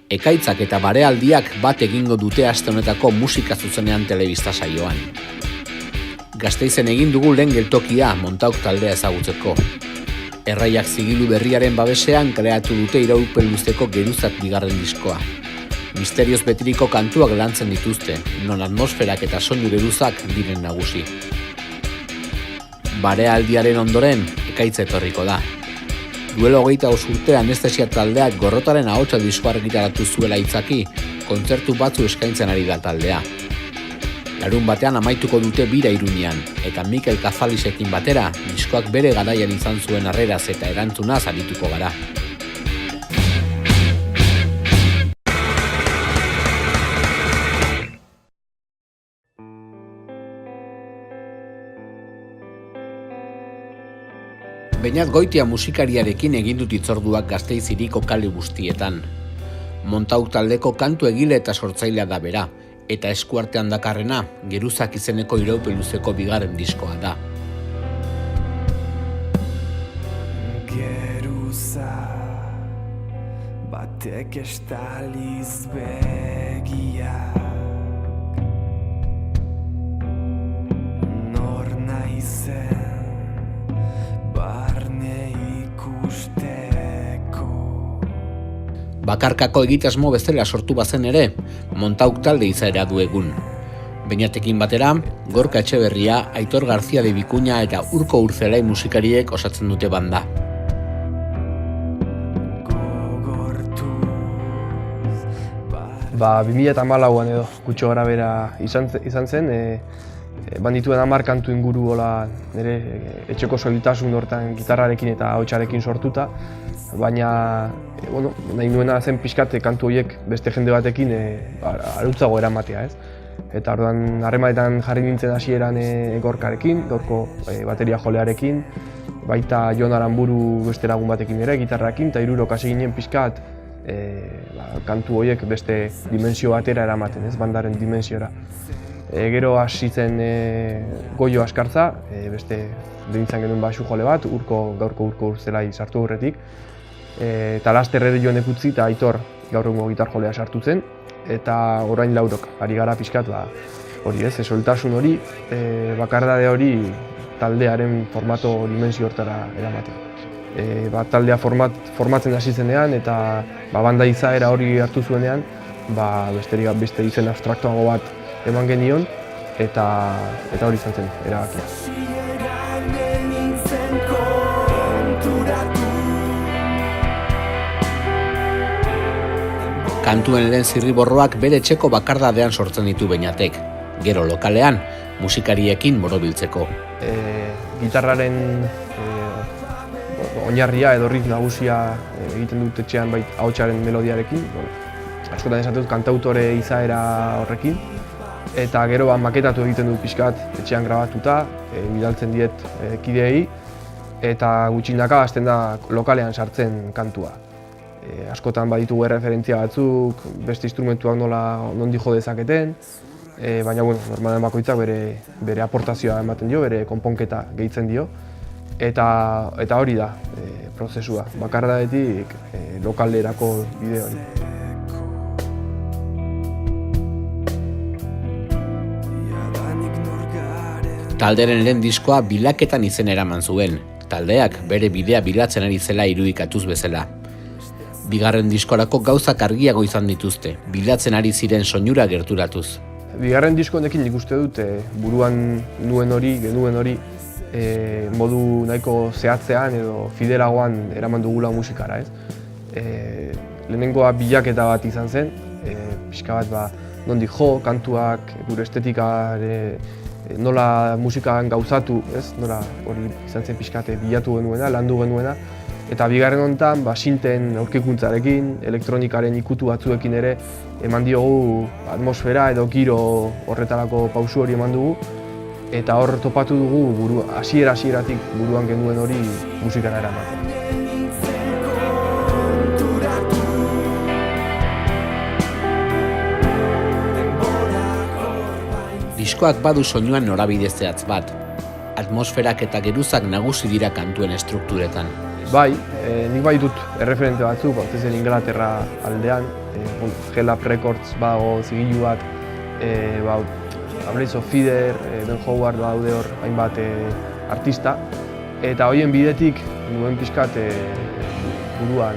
Ekaitzak eta barealdiak bat egingo dute aste honetako musika zuzenean telebista saioan. Gasteizen egin dugu lehen geltokia Montauk taldea ezagutzeko. Erraiak zigilu berriaren babesean kreatu dute iraupen luzeko Geruzak bigarren diskoa. Misterioz betiriko kantuak lantzen dituzte, non atmosferak eta soinu geruzak diren nagusi. Barealdiaren ondoren, ekaitz etorriko da. Duelo 25 urte Anestesia taldeak Gorrotaren ahotsa diskoa argitaratu zuela itzaki, kontzertu batzu eskaintzen ari da taldea. Larun batean amaituko dute bira Iruñean, eta Mikel Kazalisekin batera, diskoak bere garaian izan zuen harreraz eta erantzunaz arituko gara. Beñat Goitia musikariarekin egin dut hitzorduak Gasteiz hiriko kale guztietan. Montauk taldeko kantu egile eta sortzailea da bera, eta eskuartean dakarrena Geruzak izeneko iraupen luzeko bigarren diskoa da. Geruza batek estaliz begiak nor naizen Bakarkako egitasmo bezala sortu bazen ere, Montauk talde izaera du egun. Beñatekin batera, Gorka Etxeberria, Aitor Garzia de Bikuña eta Urko Urzelai musikariek osatzen dute banda. Ba, 2014an edo, gutxo gara bera izan zen, bandituen 10 kantu inguru nire etxeko solitasun hortan gitarrarekin eta ahotsarekin sortuta, baina nahi nuena zen pixkat kantu horiek beste jende batekin arutzago eramatea, ez? Eta orduan harremanetan jarri nintzen hasieran Gorkarekin, Gorko bateria jolearekin, baita Jon Aranburu beste lagun batekin ere, gitarrarekin, eta hirurok hasi ginen pixkat kantu horiek beste dimensio batera eramaten, ez? Bandaren dimensiora. Gero hasi zen Goio Askartza, beste deintzen genuen baxu jole bat, gaurko Urko Urzelai sartu aurretik. Eta laster ere Jon Ekutzi eta Aitor gaur egungo gitar jolea sartu zen. Eta orain laurok, ari gara pixkat, hori ez, soltasun hori, bakardade hori taldearen formato dimensio hortara eramatea. Taldea formatzen hasi zenean eta banda izaera hori hartu zuenean, beste izen abstraktuago bat eman genion, eta hori izan zen, erabakia. Kantuen lehen zirriborroak bere etxeko bakardadean sortzen ditu Beñatek, gero lokalean, musikariekin borobiltzeko. Gitarraren oinarria edo riff nagusia egiten dut etxean ahotsaren melodiarekin, askotan esatut kantautore izaera horrekin, eta gero maketatu egiten dut pixkat etxean grabatuta, bidaltzen diet kideei, eta gutxindaka hasten da lokalean sartzen kantua. Askotan baditugu erreferentzia batzuk, beste instrumentuak nondi jo dezaketen, baina normalen bakoitzak bere aportazioa ematen dio, bere konponketa gehitzen dio, eta hori da prozesua, bakardadetik lokalerako bide hori. Talderen lehen diskoa bilaketan izena eraman zuen, taldeak bere bidea bilatzen ari zela irudikatuz bezala. Bigarren diskorako gauzak argiago izan dituzte, bilatzen ari ziren soinura gerturatuz. Bigarren disko honekin nik uste dut buruan genuen hori modu nahiko zehatzean edo fidelagoan eraman dugula musikara, ez? Lehenengoa bilaketa bat izan zen, pixka bat nondi jo, kantuak, gure estetika nola musikan gauzatu, ez? Nola hori izan zen pixkate bilatu genuena, landu genuena. Eta bigarren honetan, sinten aurkikuntzarekin, elektronikaren ikutu batzuekin ere eman diogu atmosfera edo giro horretarako pausu hori eman dugu. Eta hor topatu dugu hasieratik buruan genuen hori musikara eramaten. Diskoak badu soinuan norabide zehatz bat. Atmosferak eta geruzak nagusi dira kantuen estrukturetan. Bai, nik bai dut erreferente batzuk, batez ere Inglaterra aldean, Gelap Records badago zigilu bat, Blaze of Feather, Ben Howard daude hor hainbat artista, eta horien bidetik nuen pixkat buruan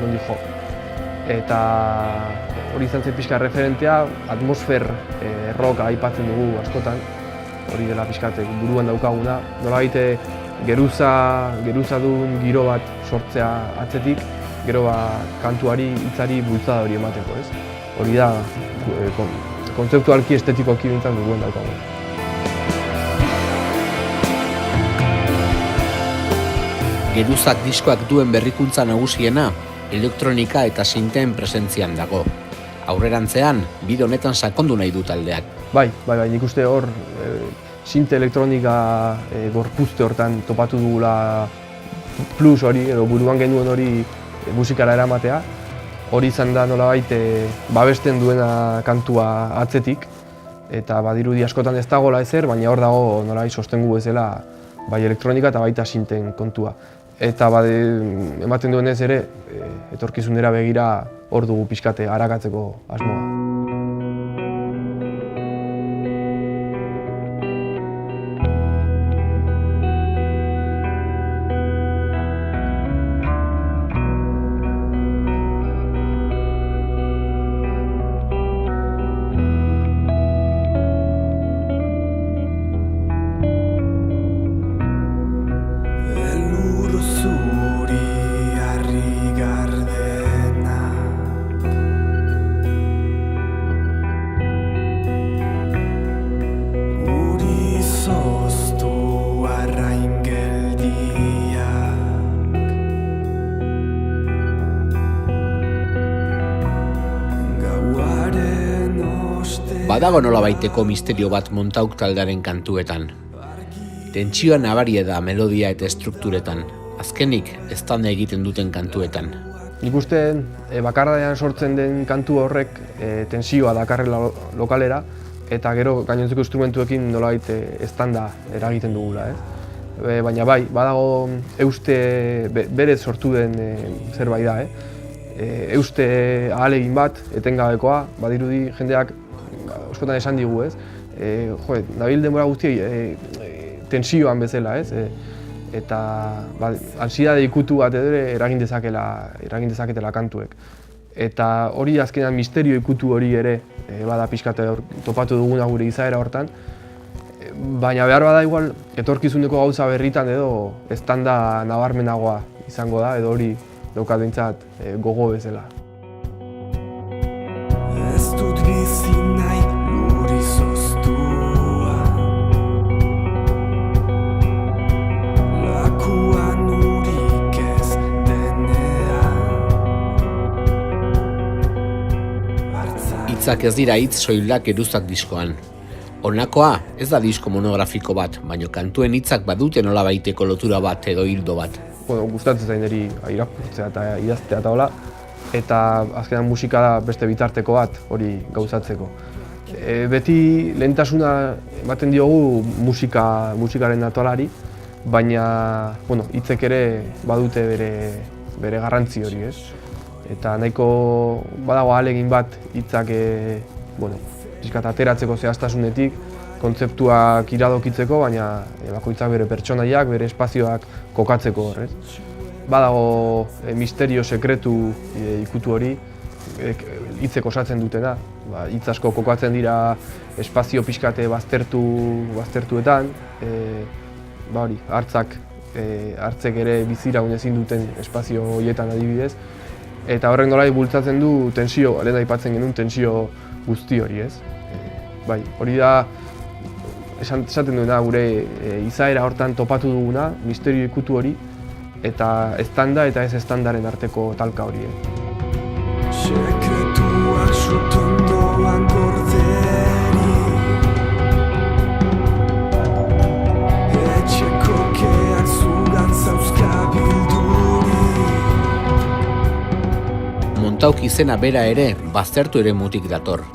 nondik jo. Eta hori izan zen pixka referentea, atmosfer rock aipatzen dugu askotan, hori dela pixkat buruan daukaguna. Nolabait geruzadun giro bat sortzea atzetik, gero kantuari, hitzari bultzada hori emateko, ez? Hori da kontzeptualki estetikoki bintzat buruan daukaguna. Geruzak diskoak duen berrikuntza nagusiena elektronika eta sinteen presentzian dago. Aurrerantzean, bide honetan sakondu nahi du taldeak. Bai, nik uste hor sinte elektronika gorpuzte hortan topatu dugula plus hori, edo buruan genuen hori musikara eramatea. Hori izan da nolabait babesten duena kantua atzetik, eta badirudi askotan ez dagoela ezer, baina hor dago nolabait sostengu bezala bai elektronika eta baita sinteen kontua. Eta ematen duenez ere, etorkizunera begira hor dugu pixkate arakatzeko asmoa. Badago nolabaiteko misterio bat Montauk taldearen kantuetan. Tentsioa nabaria da melodia eta estrukturetan, azkenik eztanda egiten duten kantuetan. Nik uste bakardadean sortzen den kantu horrek tentsioa dakarrela lokalera, eta gero gainontzeko instrumentuekin nolabait eztanda eragiten dugula, ez? Baina bai, badago euste berez sortu den zerbait da, euste ahalegin bat, etengabekoa, badirudi jendeak askotan esan digu, ez? Nabil denbora guztiei tensioan bezala, ez? Eta ansiedade ikutu bat ere eragin dezaketela kantuek. Eta hori azkenean misterio ikutu hori ere bada pixkate topatu duguna gure izaera hortan. Baina behar bada igual etorkizuneko gauza berritan edo eztanda nabarmenagoa izango da, edo hori daukat behintzat gogo bezala. Ez dut bizi nahi luri zoztua, lakuan urik ez denean. Hitzak ez dira hitz soilak Geruzak diskoan. Honakoa ez da disko monografiko bat, baina kantuen hitzak badute nolabaiteko lotura bat edo hildo bat. Gustatzen zain eri irakurtzea eta idaztea eta hola, eta azkenan musika da beste bitarteko bat hori gauzatzeko. Beti lehentasuna ematen diogu musikaren atolari, baina hitzek ere badute bere garrantzi hori, ez? Eta nahiko badago ahalegin bat hitzak pixkat ateratzeko zehaztasunetik, kontzeptuak iradokitzeko, baina bakoitzak bere pertsonaiak, bere espazioak kokatzeko horrez. Badago misterio sekretu ikutu hori, hitzek osatzen dutena. Hitz asko kokatzen dira espazio pixkate baztertuetan, hartzek ere biziraun ezin duten espazio horietan adibidez. Eta horrek nolabait bultzatzen du tensio, lehen aipatzen genuen tensio guzti hori, ez? Hori da, esaten duena gure izaera hortan topatu duguna, misterio ikutu hori, eta eztanda eta ez eztandaren arteko talka hori. Sekretuak sutondoan gorderi, etxeko keak zugan zauzkabilduri. Montauk izena bera ere baztertu ere mutik dator.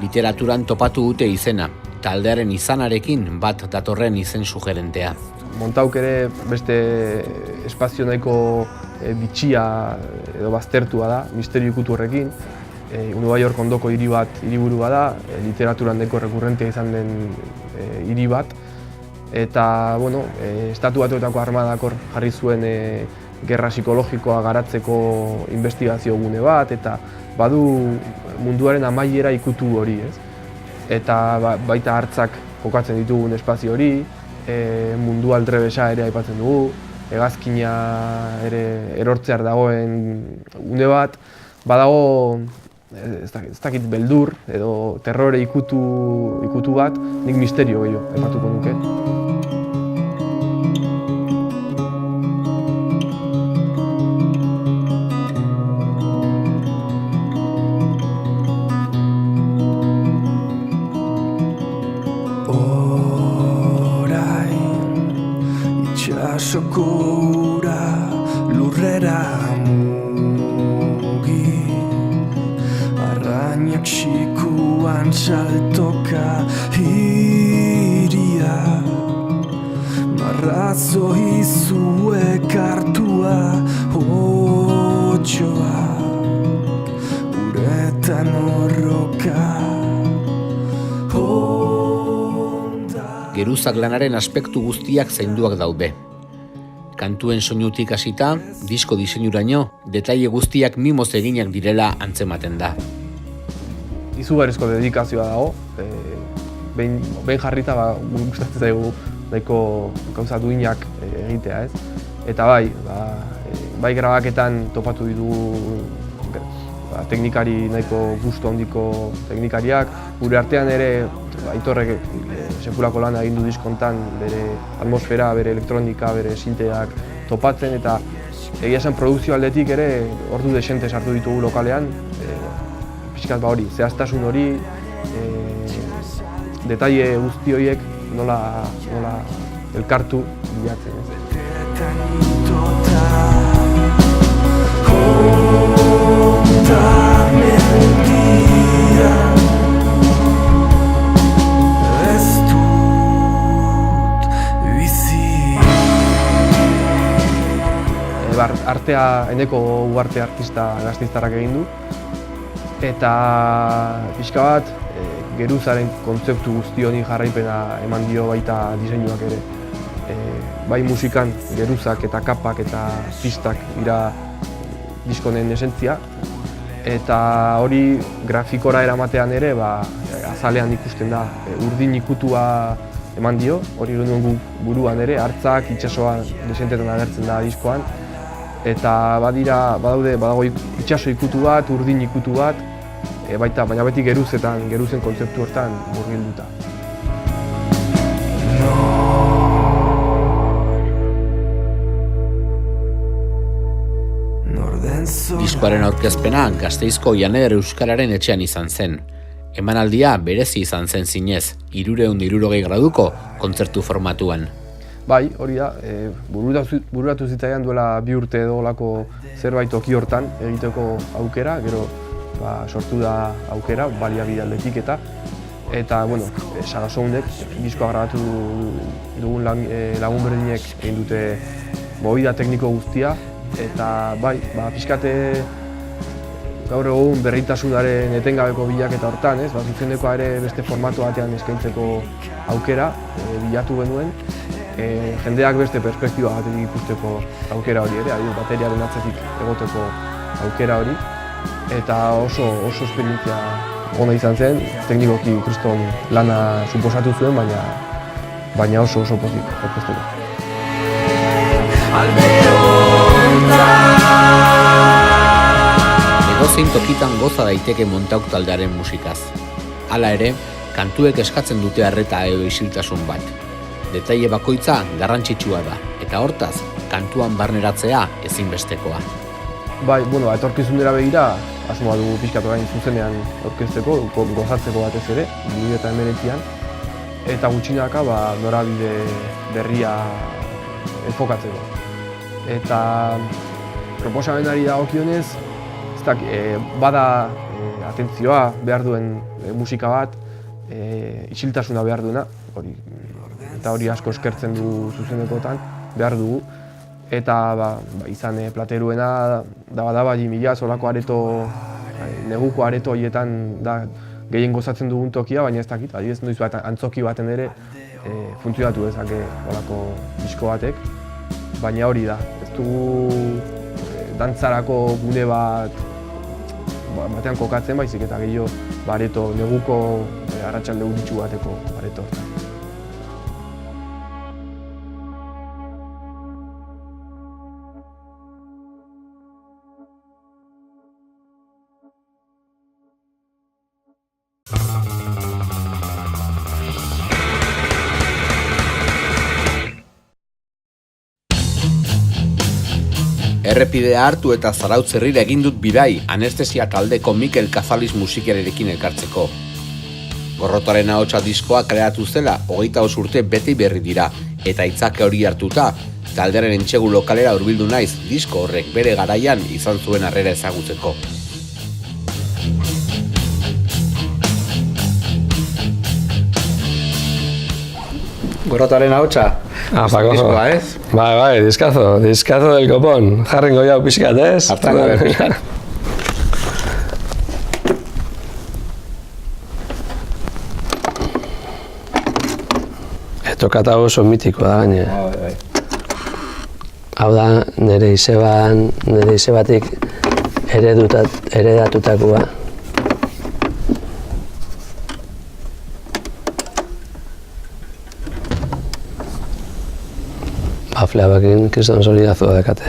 Literaturan topatu dute izena, taldearen izanarekin bat datorren izen sugerentea. Montauk ere beste espazio nahiko bitxia edo baztertua da, misterio ikutu horrekin. Nueva York ondoko hiriburu da, literaturan nahiko rekurrentea izan den hiri bat. Eta, bueno, Estatu Batuetako armadak hor jarri zuen gerra psikologikoa garatzeko investigazio gune bat, eta badu munduaren amaiera ikutu hori, ez? Eta baita hartzak kokatzen ditugun espazio hori, mundu aldrebesa ere aipatzen dugu, hegazkina ere erortzear dagoen une bat, badago ez dakit beldur edo terrore ikutu bat, nik misterio gehiago aipatuko nuke. Itxasoko ura lurrera mugi, arrainak xikuan saltoka hiria, marrazo izuek hartua hotxoa, uretan horroka. Geruzak lanaren aspektu guztiak zainduak daude. Kantuen soinutik hasita, disko diseinuraino, detaile guztiak mimoz eginak direla antzematen da. Izugarrizko dedikazioa dago, behin jarrita gustatzen zaigu nahiko gauza duinak egitea, ez? Eta bai grabaketan topatu ditugu teknikari nahiko gustu handiko teknikariak, gure artean ere Aitorrek sekulako lana egin du diskontan, bere atmosfera, bere elektronika, bere sinteak topatzen, eta egia esan produkzio aldetik ere ordu desente sartu ditugu lokalean, pixkat hori, zehaztasun hori, detaile guzti horiek nola elkartu bilatzen. Artea, eneko ugarte artista gasteiztarrak egin du, eta pixka bat geruzaren kontzeptu guzti honi jarraipena eman dio baita diseinuak ere. Bai musikan geruzak eta kapak eta pistak dira diskonen esentzia, eta hori grafikora eramatean ere azalean ikusten da, urdin ikutua eman dio, hori genuen buruan ere, hartzak, itsasoa desentetan agertzen da diskoan, eta badago itsaso ikutu bat, urdin ikutu bat, baina beti geruzen kontzeptu hortan murgilduta. Diskoaren aurkezpena Gasteizko Janeder Euskararen etxean izan zen. Emanaldia berezi izan zen zinez, 360 graduko kontzertu formatuan. Bai, hori da, bururatu zitzaidan duela 2 urte edo olako zerbait toki hortan egiteko aukera, gero sortu da aukera, baliabide aldetik eta bueno, Sagasoundek diskoa grabatu dugun lagun berdinek egin dute movida tekniko guztia, eta bai, pixkate gaur egun berritasunaren etengabeko bilaketa hortan, zuzenekoa ere beste formatu batean eskaintzeko aukera bilatu genuen, jendeak beste perspektiba batetik ikusteko aukera hori ere, bateriaren atzetik egoteko aukera hori, eta oso esperientzia ona izan zen, teknikoki kriston lana suposatu zuen, baina oso pozik aurkezteko. Edozein tokitan goza daiteke Montauk taldearen musikaz. Hala ere, kantuek eskatzen dute arreta edo isiltasun bat. Detaile bakoitza garrantzitsua da, eta hortaz, kantuan barneratzea ezinbestekoa. Bai, etorkizunera begira, asmoa dugu pixkat orain zuzenean aurkezteko, gozatzeko batez ere, 2019an, eta gutxinaka norabide berria enfokatzeko. Eta proposamenari dagokionez, bada atentzioa behar duen musika bat, isiltasuna behar duena, eta hori asko eskertzen du zuzenekotan, behar dugu. Eta izan plateruena da bai mila, solako areto, neguko areto horietan da gehien gozatzen dugun tokia, baina ez dakit, adibidez noiz bat antzoki baten ere funtzionatu dezake olako disko batek, baina hori da, ez dugu dantzarako gune batean kokatzen baizik eta gehiago areto, neguko arratsalde uritsu bateko areto hortan. Errepidea hartu eta Zarautz herrira egin dut bidai anestesia taldeko Mikel Kazaliz musikariarekin elkartzeko. Gorrotaren ahotsa diskoa kaleratu zela 25 urte beti berri dira, eta itzake hori hartuta, taldearen entsegu lokalera hurbildu naiz disko horrek bere garaian izan zuen harrera ezagutzeko. Gorrotaren ahotsa? Diskoa, ez? Bai, diskazo del copón. Jarrengo jau pixkat, ez? Hartango pixkat. Tokata oso mitikoa da gaine. Bai. Hau da, nire izebatik heredatutakoa. Bafleabakin kriston solidazua dekate.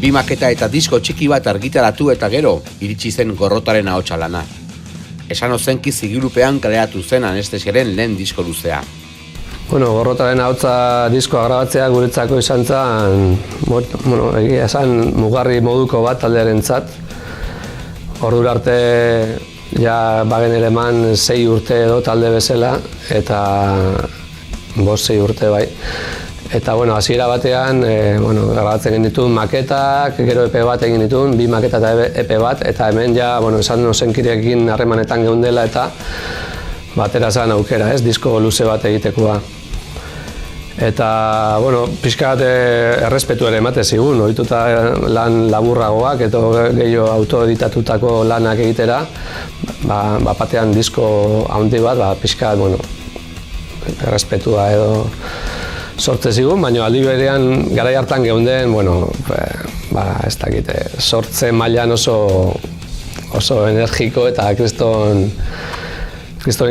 Bi maketa eta disko txiki bat argitaratu eta gero, iritsi zen Gorrotaren ahotsa lana. Esan ozenki zigilupean kaleratu zen anestesiaren lehen disko luzea. Bueno, Gorrotaren ahotsa diskoa grabatzea guretzako izan zen, egia esan mugarri moduko bat taldearentzat. Ordura arte ja bagen ere eman 6 urte edo talde bezala, eta 5-6 urte bai. Eta hasiera batean grabatzen egin dituen maketak, gero EP bat egin dituen, 2 maketa eta EP bat, eta hemen ja esan ozenkirekin harremanetan geundela eta batera zen aukera, ez, disko luze bat egitekoa. Eta, pixka bat errespetu ere emate zigun, ohituta lan laburragoak eta gehiago autoeditatutako lanak egitera, batean disko handi bat, pixka bat, errespetua edo sortze zigun, baina aldi berean garai hartan geunden, ez dakit, sortze mailan oso energiko eta kriston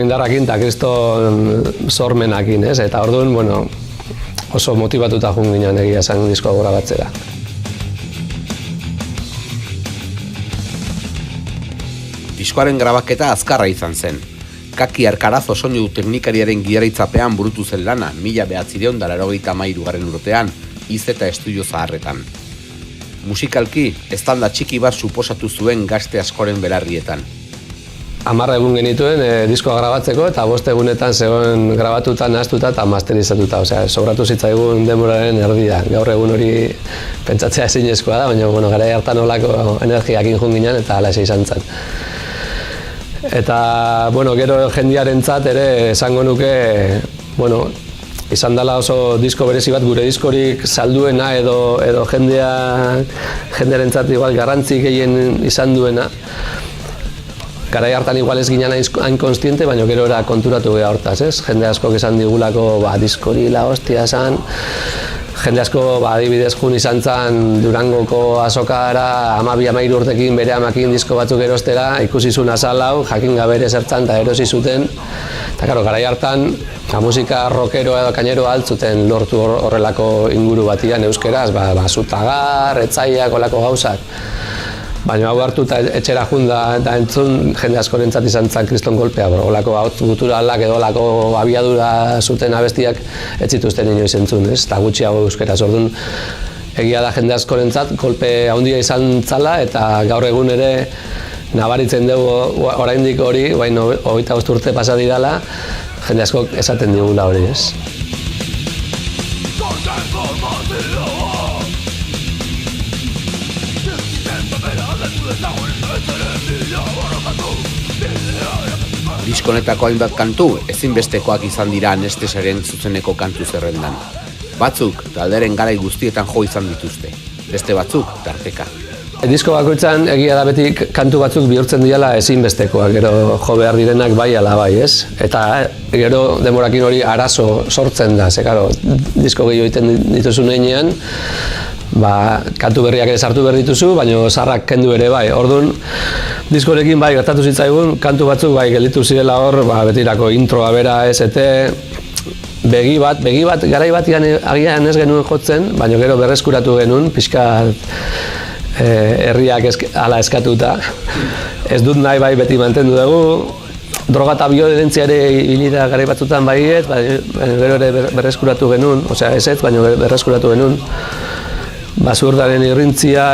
indarrakin eta kriston sormenakin, ez? Eta orduan, oso motibatuta joan ginen egia esan diskoa grabatzera. Diskoaren grabaketa azkarra izan zen. Kaki Arkarazo soinu teknikariaren gidaritzapean burutu zen lana 1983 urtean, Izeta Estudio Zaharretan. Musikalki, eztanda txiki bat suposatu zuen gazte askoren belarrietan. 10 egun genituen diskoa grabatzeko eta 5 egunetan zegoen grabatuta, nahaztuta eta masterizatuta. Sobratu zitzaigun denboraren erdia. Gaur egun hori pentsatzea ezinezkoa da, baina garai hartan olako energiakin joan ginen eta halaxe izan zen. Eta, gero jendearentzat ere esango nuke, izan dela oso disko berezi bat gure diskorik salduena edo jendearentzat igual garrantzi gehien izan duena. Garai hartan igual ez ginen hain konstiente, baina gero era konturatu geha hortaz, ez? Jende asko esan digulako, diskori la hostia esan. Jende asko, adibidez, jun izan zen Durangoko azokara 12-13 urtekin bere amakin disko batzuk erostera, ikusi zuen azal hau, jakin gabe ere zertzan eta erosi zuten. Eta garai hartan, musika rockeroa edo kaineroa altzuten lortu horrelako inguru batian euskeraz, zutagar, etzaiak, olako gauzak. Baina hau hartu eta etxera junda eta entzun jende askorentzat izan zen kriston golpea. Olako hauts guturalak edo olako abiadura zuten abestiak ez zituzten inoiz entzun, ez? Eta gutxiago euskeraz. Orduan, egia da jende askorentzat golpe handia izan zala eta gaur egun ere nabaritzen dugu oraindik hori, bain 25 urte pasa dirala, jende askok esaten digula hori, ez? Diskonetako hainbat kantu ezinbestekoak izan dira Anestesiaren zuzeneko kantu zerrendan. Batzuk talderen garai guztietan jo izan dituzte, beste batzuk tarteka. Disko bakoitzan egia da beti kantu batzuk bihurtzen diala ezinbestekoak, gero jo behar direnak bai ala bai, ez? Eta gero denborakin hori arazo sortzen da, ze karo, disko gehiago egiten dituzun heinean, kantu berriak ere sartu behar dituzu, baina zaharrak kendu ere bai. Orduan, diskorekin bai gertatu zitzaigun, kantu batzuk bai gelditu zirela hor, betirako introa bera, ST, begi bat, garai batian agian ez genuen jotzen, baina gero berreskuratu genuen, pixka herriak hala eskatuta. Ez dut nahi bai beti mantendu dugu, droga eta biolentzia ere hilida garai batzutan baiet, gero ere berreskuratu genuen, osea ez, baina berreskuratu genuen. Basurdaren irrintzia,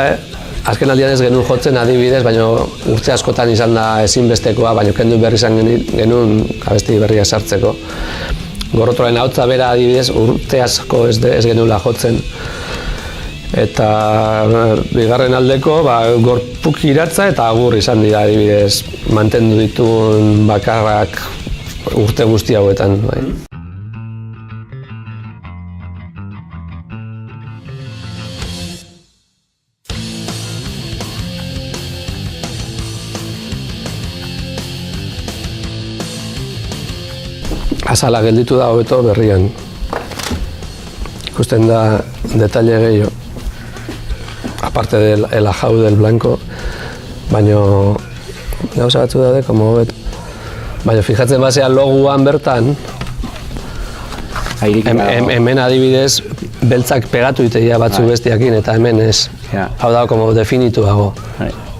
azken aldian ez genuen jotzen adibidez, baina urte askotan izan da ezinbestekoa, baina kendu berri izan genuen abesti berriak sartzeko. Gorrotoaren ahotsa bera adibidez urte asko ez genuela jotzen. Eta bigarren aldeko gorpuk iratza eta agur izan dira adibidez mantendu dituen bakarrak urte guzti hauetan. Azala gelditu da hobeto berrian. Ikusten da detalle gehiago. Aparte del ajau del blanco, baino gauza batzu daude como hobeto. Baina fijatzen bazea logoan bertan, hemen adibidez beltzak pegatu iteia batzu bestiakin eta hemen ez. Hau da como definituago.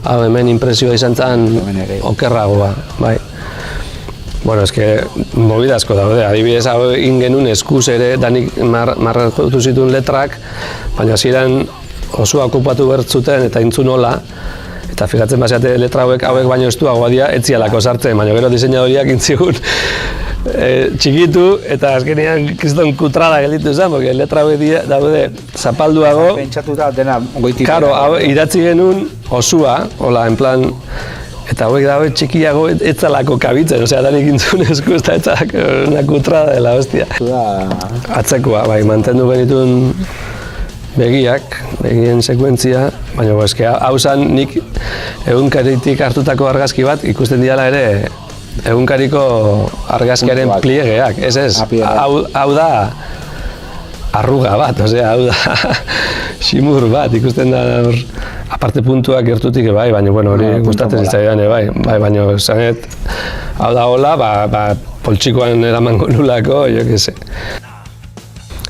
Hau hemen impresioa izan zen okerragoa, bai. Bueno, eske movida asko daude, adibidez hau egin genuen eskuz ere, danik marratu zituen letrak, baina hasieran osoa okupatu bertzuten eta intzun hola, eta fijatzen bazeate letra hauek baino estuagoa dira, etzialako sartzen, baina gero diseinadoriak intzigun txikitu, eta azkenean kriston kutrada gelditu zen, porque letra hauek daude zapalduago. Pentsatuta dena goitik. Karo, idatzi genuen osua, hola, en plan, eta hauek dago txikiago etzalako kabitzen, osea, danik intzun esku, eta etzalako una kutrada dela, hostia. Atzekoa, bai, mantendu genituen begien sekuentzia, baina eske hau zan nik egunkaritik hartutako argazki bat ikusten diala ere egunkariko argazkiaren pliegeak, ez, hau da arruga bat, osea, hau da simur bat, ikusten da hor, aparte puntuak gertutik bai, baina bueno, hori gustatzen zitzaidan bai, baina zanet, hau da hola, poltsikoan eramango nulako, jo que se.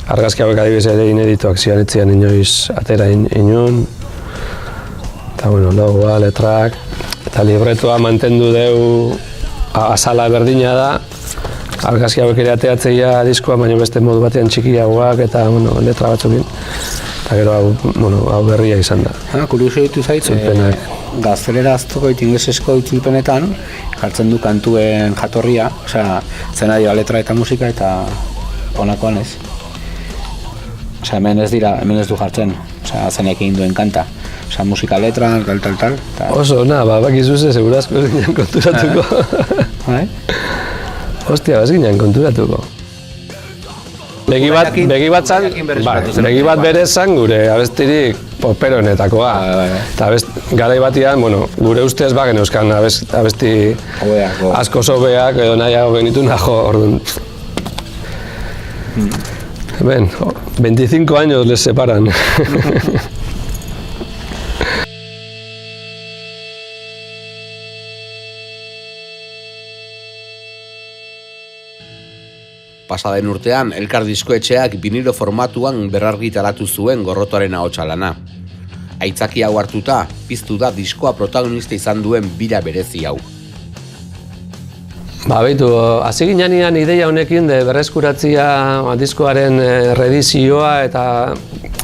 Argazki hauek adibidez ere inedituak ziaretzean inoiz atera inun. Eta bueno, logoa, letrak, eta libretoa mantendu deu azala berdina da. Argazki hauek ere ateatzeia diskoa, baina beste modu batean txikiagoak eta bueno, letra batzukin. Eta gero hau berria izan da. Kurioso ditu zait, gaztelerazko inglesesko itzulpenetan jartzen du kantuen jatorria, osea, zena dira letra eta musika eta honakoan ez. Osea, hemen ez du jartzen, osea, zenek egin duen kanta. Osea, musika letra, tal. Oso, bakizu ze, segurazko ez ginen konturatuko. Hostia, ez ginen konturatuko. Begi bat bere zan gure abestirik poperonetakoa. Eta garai batian, gure ustez bagen euskan abesti asko sobeak edo nahiago genitu najo, orduan. Ben, 25 años les separan. Pasaden urtean, Elkar diskoetxeak vinilo formatuan berrargitaratu zuen Gorrotoaren ahotsa lana. Aitzaki hau hartuta, piztu da diskoa protagonista izan duen bira berezi hau. Beitu, hasi ginean ideia honekin berreskuratzia diskoaren redizioa eta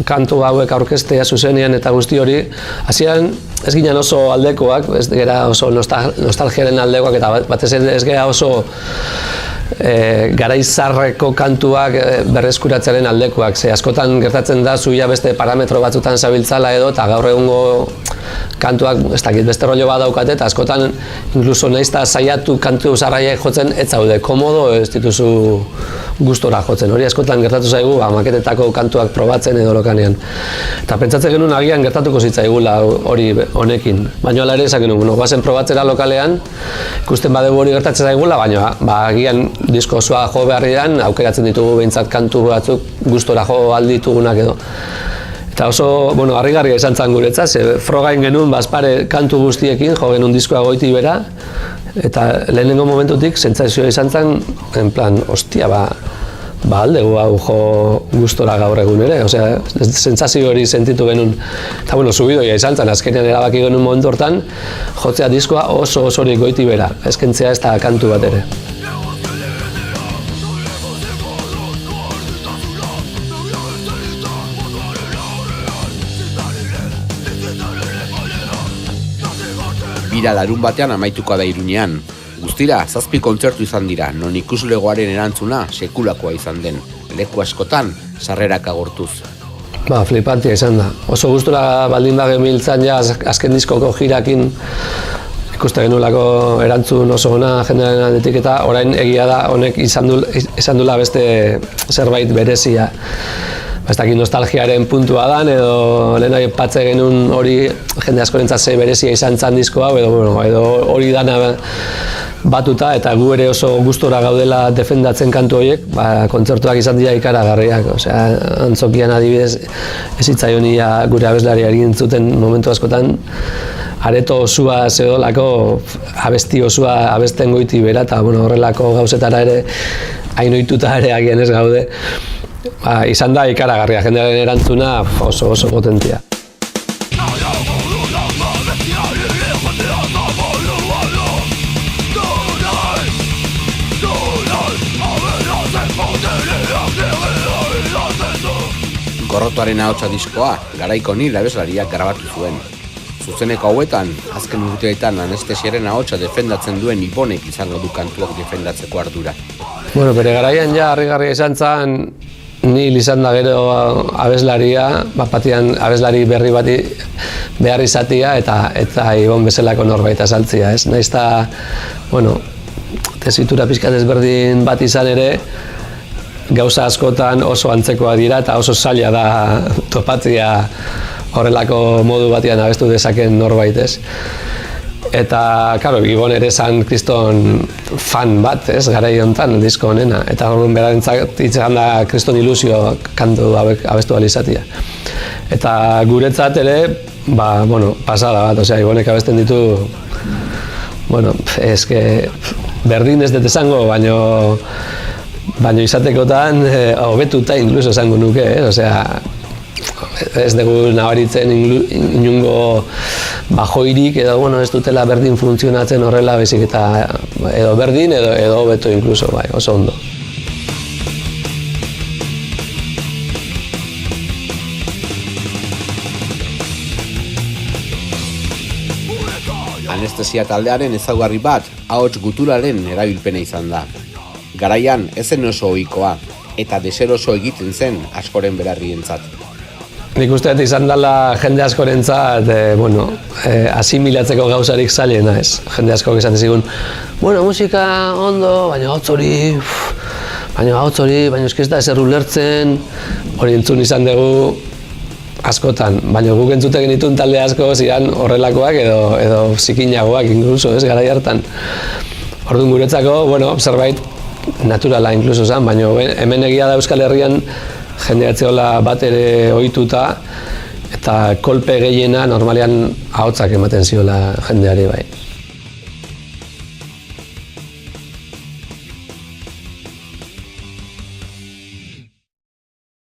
kantu hauek aurkeztea zuzenean eta guzti hori. Hasieran ez ginen oso aldekoak, ez gara oso nostalgiaren aldekoak eta batez ez gara oso garaizarreko kantuak berreskuratzearen aldekoak. Ze askotan gertatzen da zuia beste parametro batzutan zabiltzala edo eta gaur egungo kantuak ez dakit beste rollo bat daukate eta askotan inkluso naizta saiatu kantu zarraiek jotzen ez zaude komodo ez dituzu gustora jotzen. Hori askotan gertatu zaigu maketetako kantuak probatzen edo lokanean. Eta pentsatzen genuen agian gertatuko zitzaigula hori honekin. Baina hala ere esan genuen, goazen probatzera lokalean, ikusten badegu hori gertatzen zaigula, baina agian disko osoa jo beharrian, aukeratzen ditugu behintzat kantu batzuk gustora jo alditugunak edo. Eta oso, harrigarria izan zen guretzat, ze frogain genuen bazpare kantu guztiekin, jo genuen diskoa goiti bera, eta lehenengo momentutik sentsazioa izan zen, en plan, ostia, aldegu hau jo gustora gaur egun ere, osea, sentsazio hori sentitu genuen. Eta subidoia izan zen, azkenean erabaki genuen momentu hortan, jotzea diskoa oso osorik goiti bera, eskentzea ez da kantu bat ere. Bira larun batean amaituko da Iruñean. Guztira, 7 kontzertu izan dira, non ikuslegoaren erantzuna sekulakoa izan den. Leku askotan, sarrerak agortuz. Flipantia izan da. Oso gustura baldin bagenbiltzan ja azken diskoko jirakin ikuste genuelako erantzun oso ona jendearen aldetik eta orain egia da honek izan dula beste zerbait berezia. Ez dakit nostalgiaren puntua dan edo lehen aipatze genuen hori jende askorentzat ze berezia izan zan disko hau edo hori dana batuta eta gu ere oso gustora gaudela defendatzen kantu horiek, kontzertuak izan dira ikaragarriak. Osea, antzokian adibidez ez zitzaion ia gure abeslariari entzuten momentu askotan areto osua zedolako abesti osua abesten goiti bera eta horrelako gauzetara ere hain ohituta ere agian ez gaude. Izan da ikaragarria, jendearen erantzuna oso potentia. Gorrotoaren ahotsa diskoa, garaiko ni abeslariak grabatu zuen. Zuzeneko hauetan, azken urteetan anestesiaren ahotsa defendatzen duen Ibonek izango du kantuak defendatzeko ardura. Bere garaian ja harrigarria izan zen, nil izan da gero abeslaria, batian abeslari berri bati behar izatia eta Ibon bezalako norbait azaltzia, ez? Nahiz eta, tesitura pixkat ezberdin bat izan ere, gauza askotan oso antzekoa dira eta oso zaila da topatzia horrelako modu batean abestu dezaken norbait, ez? Eta, Ibon ere zan kriston fan bat, ez, garai honetan, disko honena. Eta horren berarentzat izan da kriston ilusio kantu abestu alizatia. Eta guretzat ere, pasada bat, osea, Ibonek abesten ditu, berdin ez dut esango, baino izatekotan hobetuta inkluso esango nuke, osea, ez dugu nabaritzen inungo bajoirik edo ez dutela berdin funtzionatzen horrela bezik eta edo berdin edo hobeto inkluso, oso ondo. Anestesia taldearen ezaugarri bat, ahots guturaren erabilpena izan da. Garaian ez zen oso ohikoa eta deseroso egiten zen askoren berarrientzat. Nik usteet izan dela jende askorentzat, asimilatzeko gauzarik zailena, ez? Jende askok esaten zigun, musika ondo, baina hotz hori, baina ez da ezer ulertzen, hori entzun izan dugu askotan, baina guk entzuten genituen talde asko ziren horrelakoak edo zikinagoak inkluso, ez, garai hartan. Orduan guretzako, zerbait naturala inkluso zen, baina hemen egia da Euskal Herrian jende atzeola bat ere ohituta eta kolpe gehiena normalean ahotsak ematen ziola jendeari bai.